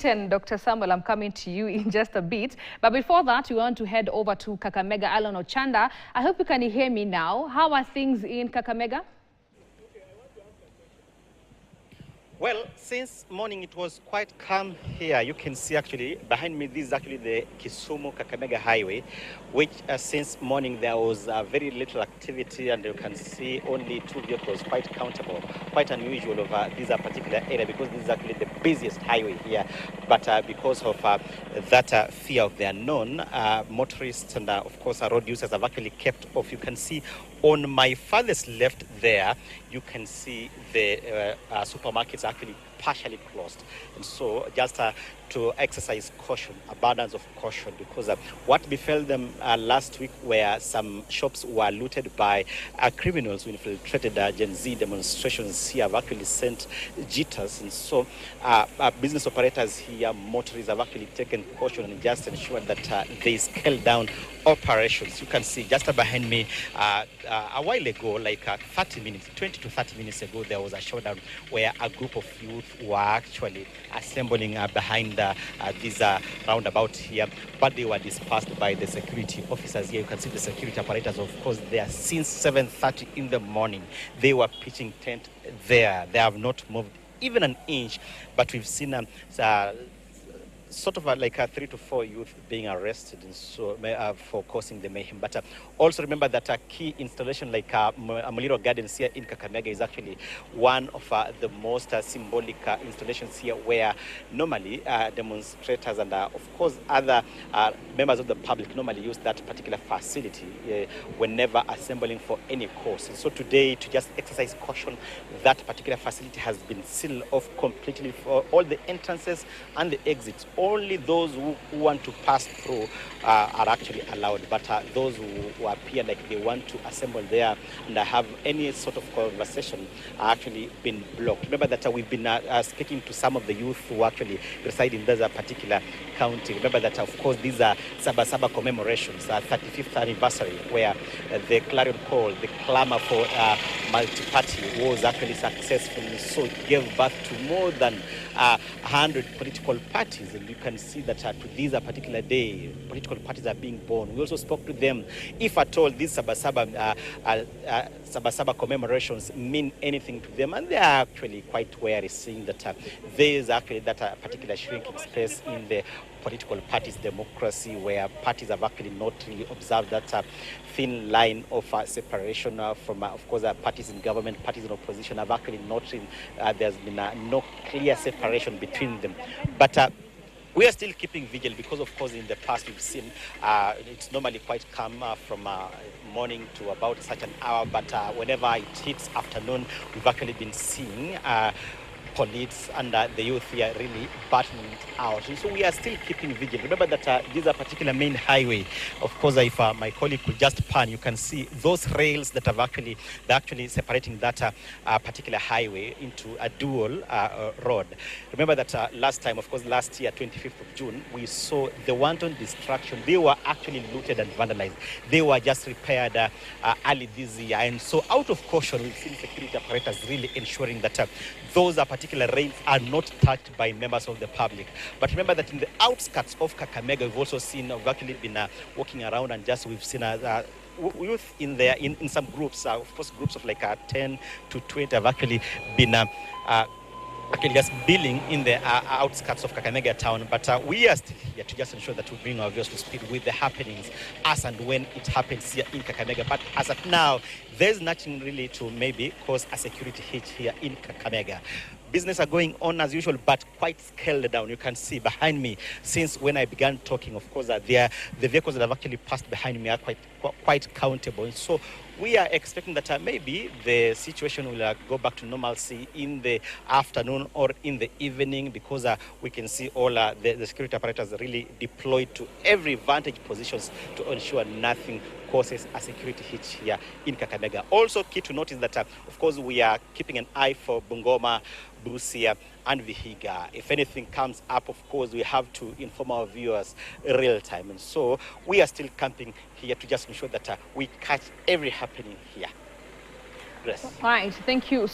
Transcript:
And Dr. Samuel, I'm coming to you in just a bit. But before that, we want to head over to Kakamega. Alan Ochanda, I hope you can hear me now. How are things in Kakamega? Well, since morning it was quite calm here. You can see actually behind me, this is actually the Kisumu-Kakamega highway, which since morning there was very little activity, and you can see only 2 vehicles, quite countable, quite unusual of this particular area, because this is actually the busiest highway here. But because of that fear of the unknown, motorists and of course road users have actually kept off. You can see on my farthest left there, you can see the supermarkets actually partially closed. And so just to exercise caution, abundance of caution, because what befell them last week, where some shops were looted by criminals who infiltrated Gen Z demonstrations here, have actually sent jitters. And so business operators here, motorists, have actually taken caution and just ensured that they scale down operations. You can see just behind me, a while ago, like 20 to 30 minutes ago, there was a showdown where a group of youth were actually assembling behind this roundabout here, but they were dispersed by the security officers here. You can see the security operators, of course, there since 7:30 in the morning. They were pitching tent there. They have not moved even an inch, but we've seen sort of like 3 to 4 youth being arrested, and so for causing the mayhem. But also remember that a key installation like Muliro Gardens here in Kakamega is actually one of the most symbolic installations here, where normally demonstrators and of course other members of the public normally use that particular facility whenever assembling for any cause. And so today, to just exercise caution, that particular facility has been sealed off completely for all the entrances and the exits. Only those who want to pass through are actually allowed, but those who appear like they want to assemble there and have any sort of conversation are actually been blocked. Remember that we've been speaking to some of the youth who actually reside in this particular county. Remember that, of course, these are Saba commemorations, 35th anniversary, where the clarion call, the clamor for multi-party was actually successful. So it gave birth to more than 100 political parties, and you can see that to this particular day, political parties are being born. We also spoke to them if at all these Saba commemorations mean anything to them, and they are actually quite wary, seeing that there is actually that particular shrinking space in the political parties' democracy, where parties have actually not really observed that thin line of separation from, of course, parties in government, parties in opposition have actually not, there's been no clear separation between them. But we are still keeping vigil, because, of course, in the past we've seen it's normally quite calm from morning to about such an hour, but whenever it hits afternoon, we've actually been seeing police and the youth here really battling it out. And so we are still keeping vigil. Remember that this is a particular main highway. Of course, if my colleague could just pan, you can see those rails that have actually separating that particular highway into a dual road. Remember that last time, of course, last year, 25th of June, we saw the wanton destruction. They were actually looted and vandalized. They were just repaired early this year. And so out of caution, we've seen security operators really ensuring that those particular rails are not touched by members of the public. But remember that in the outskirts of Kakamega, we've also seen, we've actually been walking around, and just we've seen youth in there, in some groups, of course, groups of like 10 to 20 have actually been just billing in the outskirts of Kakamega town. But we are still here to just ensure that we bring our viewers to speed with the happenings as and when it happens here in Kakamega. But as of now, there's nothing really to maybe cause a security hit here in Kakamega. Business are going on as usual, but quite scaled down. You can see behind me, since when I began talking, of course, the vehicles that have actually passed behind me are quite countable. And so we are expecting that maybe the situation will go back to normalcy in the afternoon or in the evening, because we can see all the security apparatus really deployed to every vantage positions to ensure nothing causes a security hit here in Kakamega. Also key to notice that, of course, we are keeping an eye for Bungoma, Busia, and Vihiga. If anything comes up, of course, we have to inform our viewers real time. And so we are still camping here to just ensure that we catch every happening here. Yes. All right, thank you.